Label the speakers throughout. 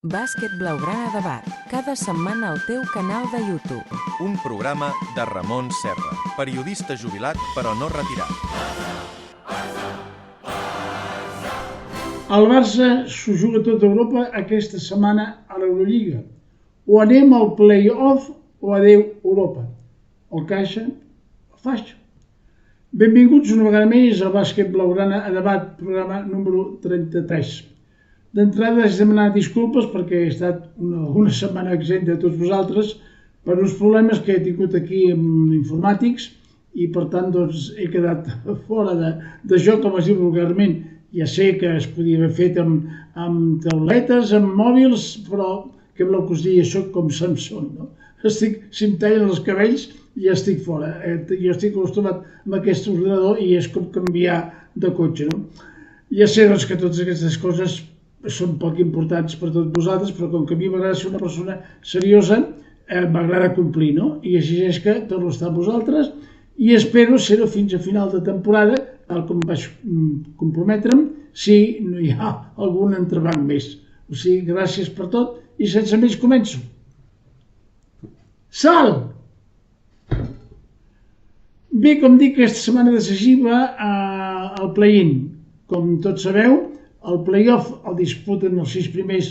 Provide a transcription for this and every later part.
Speaker 1: Bàsquet Blaugrana Debat, cada setmana al teu canal de YouTube.
Speaker 2: Un programa de Ramon Serra, periodista jubilat però no retirat.
Speaker 3: El Barça s'ho juga tota Europa aquesta setmana a l'Eurolliga. O anem al play-off o adeu Europa. O caixa o faixa. Benvinguts una vegada més al Bàsquet Blaugrana a Debat, programa número 33. D'entrada, haig de demanar disculpes perquè he estat una setmana exempt de tots vosaltres per uns problemes que he tingut aquí amb informàtics i per tant doncs, he quedat fora de joc, com es diu vulgarment. Ja sé que es podia haver fet amb tauletes, amb mòbils, però què voleu que us digui, això com Samson, no? Si em tallen els cabells ja estic fora. Jo estic acostumat amb aquest ordinador i és com canviar de cotxe, no? Ja sé doncs, que totes aquestes coses són poc importants per tots vosaltres, però com que a mi m'agrada ser una persona seriosa, m'agrada complir, no? I així és que torno a estar amb vosaltres i espero ser-ho fins a final de temporada, tal com vaig comprometre'm, si no hi ha algun entrebanc més. O sigui, gràcies per tot i sense més començo. Salt! Bé, com dic, aquesta setmana decisiva al play-in. Com tots sabeu, el play-off el disputen els 6 primers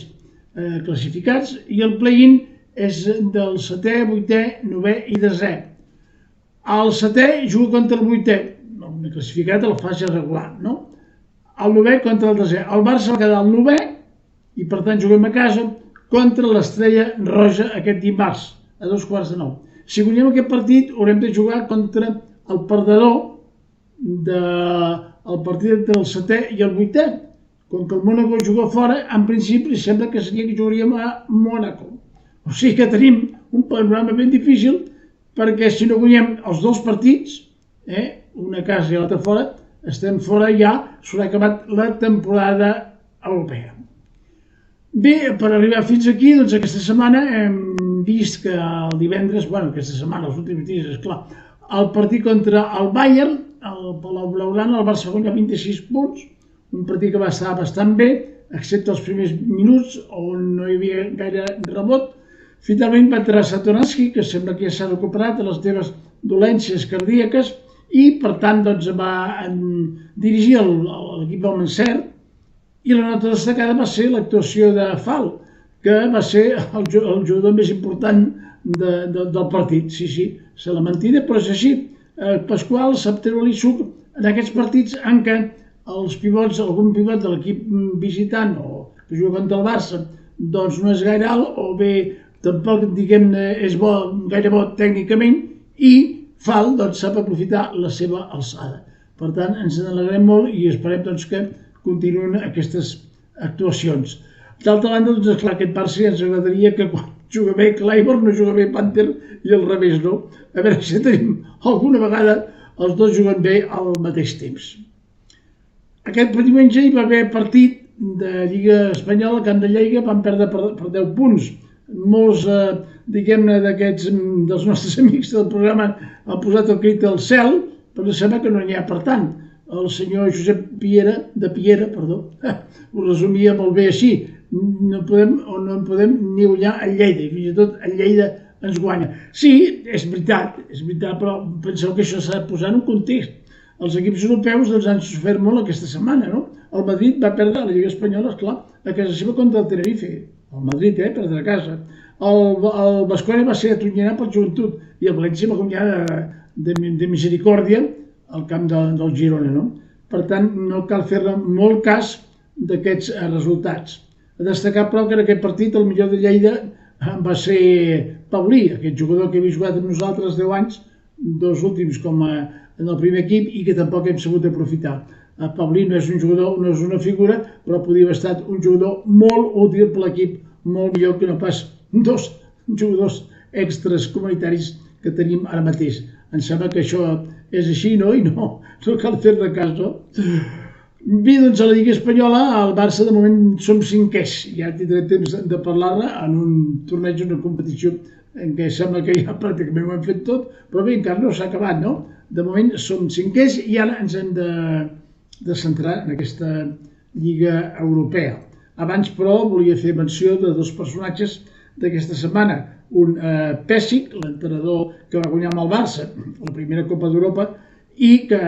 Speaker 3: classificats i el play-in és del 7è, 8è, 9è i 10è. El 7è juga contra el 8è, el classificat a la fase regular, no? El 9è contra el 10è. El Barça va quedar al 9è i per tant juguem a casa contra l'Estrella Roja aquest dimarts a 8:45. Si guanyem aquest partit haurem de jugar contra el perdedor del partit entre el 7è i el 8è. Com que el Mónaco juga fora, en principi sembla que seria que jugaríem a Mónaco. O sigui que tenim un panorama ben difícil perquè si no guanyem els dos partits, una a casa i l'altra fora, estem fora ja, s'haurà acabat la temporada europea. Bé, per arribar fins aquí, doncs aquesta setmana hem vist que el divendres, aquesta setmana, els últims dies, esclar, el partit contra el Bayern, el Palau Blaugrana, el Barça guanya 26 punts, un partit que va estar bastant bé, excepte els primers minuts on no hi havia gaire rebot. Finalment va entrar Satoransky, que sembla que ja s'ha recuperat de les seves dolències cardíaques i per tant doncs, va dirigir l'equip del encert i la nota destacada va ser l'actuació de Fall, que va ser el jugador més important del partit. Sí, se l'ha mentida, però és així. Pasqual sap treure-li suc en aquests partits en què els pivots, algun pivot de l'equip visitant o que juga contra el Barça, doncs no és gaire alt o bé tampoc, diguem-ne, és gaire bo tècnicament i Fall doncs, sap aprofitar la seva alçada. Per tant, ens n'alegrem molt i esperem doncs, que continuïn aquestes actuacions. D'altra banda, doncs, esclar, aquest Barça ens agradaria que quan juga bé Clyburn no juga bé Panther i al revés, no? A veure si tenim alguna vegada els dos juguen bé al mateix temps. Aquest diumenge hi va haver partit de Lliga Espanyola, Camp de Lleida, van perdre per 10 punts. Molts, diguem-ne, d'aquests dels nostres amics del programa han posat el crit al cel, però sembla que no n'hi ha per tant. El senyor Josep de Piera, ho resumia molt bé així. No en podem ni guanyar a Lleida, i fins i tot a Lleida ens guanya. Sí, és veritat, però penseu que això s'ha de posar en un context. Els equips europeus han sofert molt aquesta setmana, no? El Madrid va perdre a la Lliga Espanyola, esclar, a casa seva contra el Tenerife. El Madrid, perdre a casa. El Baskonia va ser atonyenat pel Joventut i el València va guanyar de misericòrdia al camp del Girona, no? Per tant, no cal fer-ne molt cas d'aquests resultats. A destacar, però, que en aquest partit el millor de Lleida va ser Paulí, aquest jugador que havia jugat amb nosaltres 10 anys, dos últims com en el primer equip i que tampoc hem sabut aprofitar. Paulí no és un jugador, no és una figura, però podria haver estat un jugador molt útil per l'equip, molt millor que no pas dos jugadors extres comunitaris que tenim ara mateix. Em sembla que això és així, no? I no cal fer-ne cas, no? Bé, doncs a la Lliga Espanyola, al Barça de moment som 5è. Ja tindré temps de parlar-ne en un torneig, una competició en què sembla que ja pràcticament ho hem fet tot, però bé, encara no s'ha acabat, no? De moment som 5è i ara ens hem de centrar en aquesta Lliga Europea. Abans, però, volia fer menció de dos personatges d'aquesta setmana. Un Pesic, l'entrenador que va guanyar amb el Barça la primera Copa d'Europa i que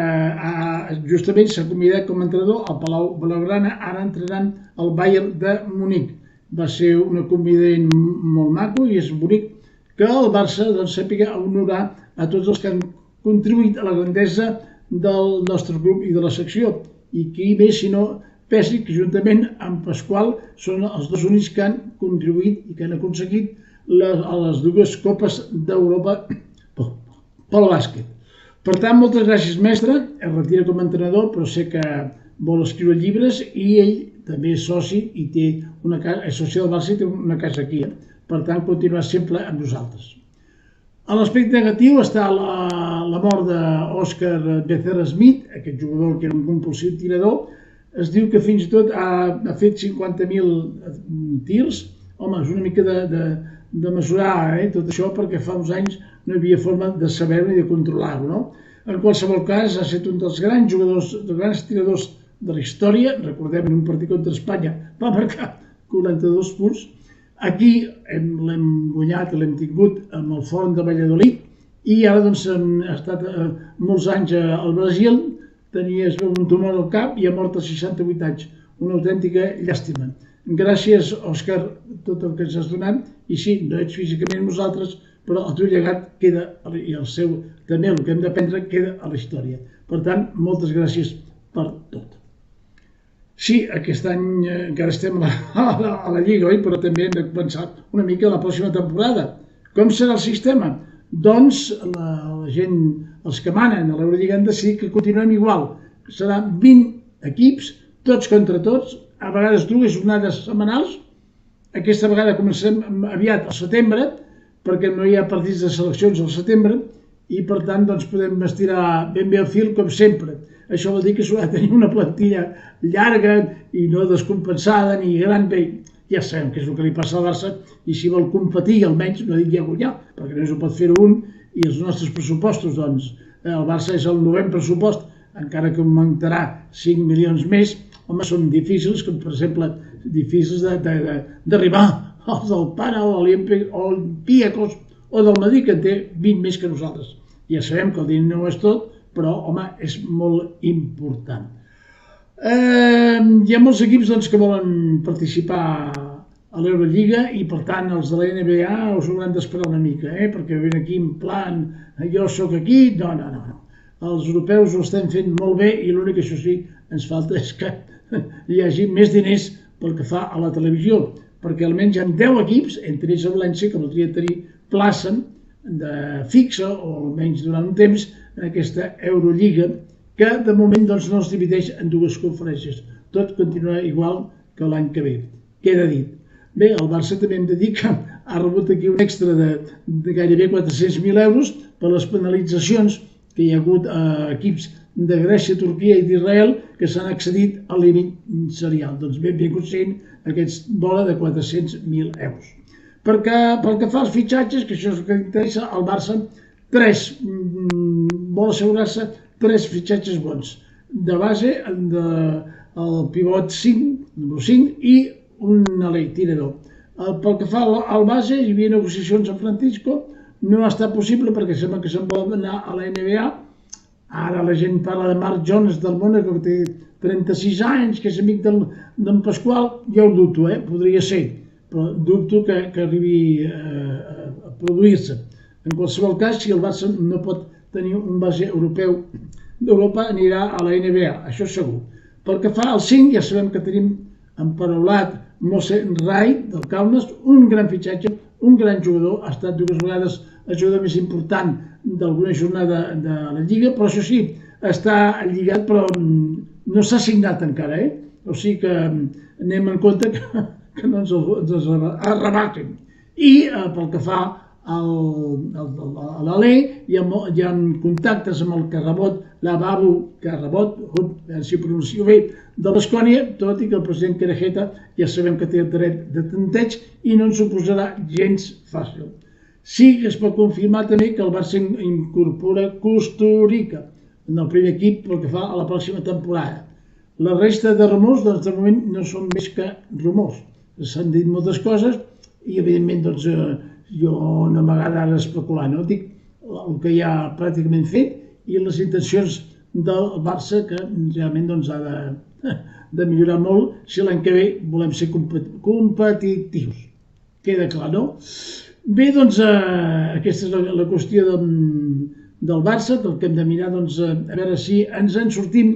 Speaker 3: justament s'ha convidat com a entrenador al Palau Blaugrana, ara entrenant el Bayern de Munic. Va ser un convidament molt maco i és bonic que el Barça sàpiga honorar a tots els que han contribuït a la grandesa del nostre club i de la secció. I qui més si no Pesic, que juntament amb Pasqual són els dos únics que han contribuït i que han aconseguit les dues Copes d'Europa pel bàsquet. Per tant, moltes gràcies, mestre. Es retira com a entrenador, però sé que vol escriure llibres i ell també és soci i té una casa, és soci del Barça i té una casa aquí. Per tant, continuarà sempre amb nosaltres. A l'aspecte negatiu està la mort d'Òscar Becerra Smith, aquest jugador que era un compulsiu tirador. Es diu que fins i tot ha fet 50.000 tirs. Home, és una mica de mesurar tot això, perquè fa uns anys no hi havia forma de saber-ho ni de controlar-ho, no? En qualsevol cas, ha estat un dels grans jugadors, dels grans tiradors de la història. Recordem, en un partit contra Espanya va marcar 42 punts. Aquí l'hem guanyat, l'hem tingut amb el Forn de Valladolid i ara ha estat molts anys al Brasil. Tenia un tumor al cap i ha mort als 68 anys. Una autèntica llàstima. Gràcies, Òscar, tot el que ens has donat. I sí, no ets físicament amb nosaltres, però el teu llegat queda, i el seu també, el que hem d'aprendre, queda a la història. Per tant, moltes gràcies per tot. Sí, aquest any encara estem a la Lliga, oi? Però també hem de pensar una mica a la pròxima temporada. Com serà el sistema? Doncs la gent, els que manen a l'Eurolliga han decidit que continuem igual. Seran 20 equips, tots contra tots, a vegades dues jornades setmanals. Aquesta vegada comencem aviat al setembre, perquè no hi ha partits de seleccions al setembre, i per tant podem estirar ben bé el fil com sempre. Això vol dir que s'haurà de tenir una plantilla llarga i no descompensada ni gran. Bé, ja sabem què és el que li passa al Barça, i si vol competir, almenys, no dic ja guanyar, perquè només ho pot fer un, i els nostres pressupostos, doncs, el Barça és el 9è pressupost, encara que augmentarà 5 milions més. Home, són difícils, com per exemple, difícils d'arribar als del Para o l'Olympiacos o del Madrid, que en té 20 més que nosaltres. Ja sabem que el diner no és tot, però, home, és molt important. Hi ha molts equips que volen participar a l'Eurolliga i, per tant, els de la NBA us hauran d'esperar una mica, perquè ven aquí en plan, jo sóc aquí, no. Els europeus ho estem fent molt bé i l'únic que això sí ens falta és que hi hagi més diners pel que fa a la televisió, perquè almenys hi ha 10 equips, entre ells a València, que voldria tenir plaça fixa o almenys durant un temps en aquesta Eurolliga, que de moment no es divideix en dues conferències. Tot continua igual que l'any que ve. Queda dit. Bé, el Barça també hem de dir que ha rebut aquí un extra de gairebé 400.000 euros per les penalitzacions que hi ha hagut a equips de Grècia, Turquia i d'Israel que s'han accedit al límit salarial. Doncs benvingut siguin aquests bola de 400.000 euros. Pel que fa als fitxatges, que això és el que interessa, al Barça vol assegurar-se 3 fitxatges bons. De base, el pivot 5, número 5, i un alei tirador. Pel que fa al base, hi havia negociacions amb Francisco, no ha estat possible perquè sembla que se'n vol anar a la NBA. Ara la gent parla de Mark Jones del Mónaco, que té 36 anys, que és amic d'en Pasqual. Jo ho dubto, podria ser, però dubto que arribi a produir-se. En qualsevol cas, si el Barça no pot tenir un base europeu d'Europa, anirà a la NBA, això segur. Pel que fa al 5, ja sabem que tenim emparaulat Mose Rai, del Kaunas, un gran fitxatge, un gran jugador, ha estat 2 vegades el jugador més important d'alguna jornada de la Lliga, però això sí, està lligat, però no s'ha signat encara, O sigui que anem en compte que no ens arrebaten. I pel que fa a l'Alè, hi ha contactes amb el Carrabot, l'Ababu Carrabot, si ho pronuncio bé, de l'Escònia, tot i que el president Querejeta ja sabem que té el dret de tanteig i no ens ho posarà gens fàcil. Sí que es pot confirmar també que el Barça incorpora Kusturica en el primer equip pel que fa a la pròxima temporada. La resta de rumors, doncs, de moment no són més que rumors. S'han dit moltes coses i, evidentment, doncs, jo no m'agrada ara especular, no? Dic el que ja ha pràcticament fet i les intencions del Barça, que realment doncs, ha de millorar molt si l'any que ve volem ser competitius. Queda clar, no? Bé, doncs, aquesta és la qüestió del Barça, del que hem de mirar, doncs, a veure si ens en sortim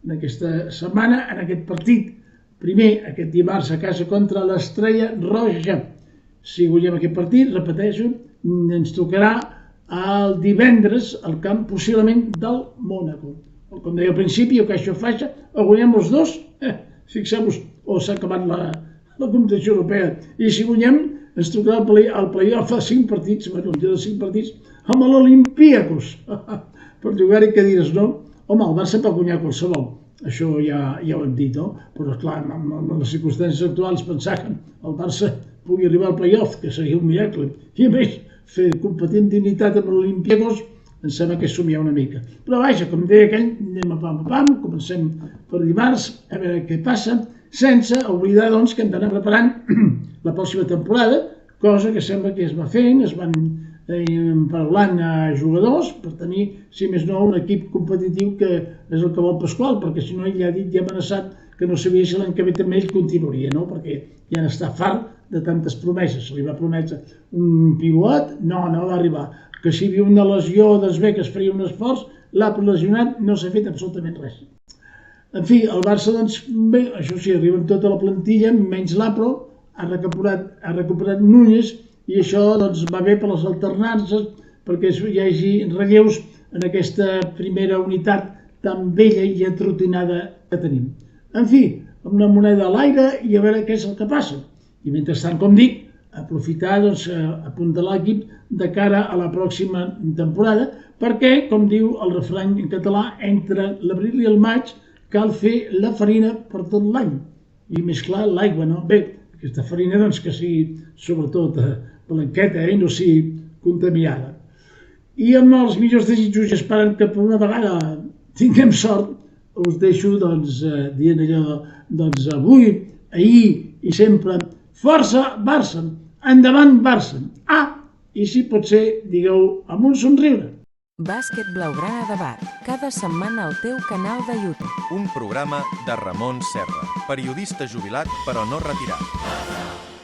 Speaker 3: en aquesta setmana, en aquest partit. Primer, aquest dimarts a casa contra l'Estrella Roja. Si guanyem aquest partit, repeteixo, ens tocarà el divendres al camp possiblement del Mònaco. Com deia al principi, o Caixa Faixa, o guanyem els dos, fixeu-vos, o s'ha acabat la competició europea. I si guanyem, ens tocarà el play-off a 5 partits, bueno, un dia de 5 partits, amb l'Olympiakos. Per jugar-hi cadires, no? Home, el Barça pot guanyar qualsevol, això ja ho hem dit, no? Però, esclar, en les circumstàncies actuals, pensar que el Barça pugui arribar al play-off, que seria un miracle, i a més, fer competir amb dignitat amb l'Olympiakos, em sembla que és somiar una mica. Però vaja, com deia aquell, anem a pam, comencem per dimarts, a veure què passa, sense oblidar, doncs, que hem d'anar preparant la pròxima temporada, cosa que sembla que es va fent, es van parlant a jugadors per tenir, si més no, un equip competitiu que és el que vol Pasqual, perquè si no ell ja ha dit, ja ha amenaçat que no sabia si l'any que ve també ell continuaria, no? Perquè ja n'està fart de tantes promeses. Se li va prometre un pivot, no va arribar. Que si hi havia una lesió dels que es faria un esforç, l'ha lesionat, no s'ha fet absolutament res. En fi, el Barça, doncs, bé, això sí, arriba amb tota la plantilla, menys l'Apro, ha recuperat Núñez, i això doncs, va bé per les alternances, perquè hi hagi relleus en aquesta primera unitat tan vella i atrotinada que tenim. En fi, amb una moneda a l'aire i a veure què és el que passa. I mentrestant, com dic, aprofitar, doncs, apuntalar l'equip de cara a la pròxima temporada, perquè, com diu el refrany en català, entre l'abril i el maig cal fer la farina per tot l'any. I més clar, l'aigua, no? Bé, aquesta farina, doncs, que sigui, sobretot, blanqueta, no sigui contaminada. I amb els millors desitjos, esperant que per una vegada tinguem sort, us deixo, doncs, dient allò, doncs, avui, ahir i sempre, força Barça, endavant Barça. I si pot ser, digueu amb un somriure.
Speaker 1: Bàsquet Blaugrana Debat, cada setmana al teu canal de YouTube.
Speaker 2: Un programa de Ramon Serra, periodista jubilat però no retirat.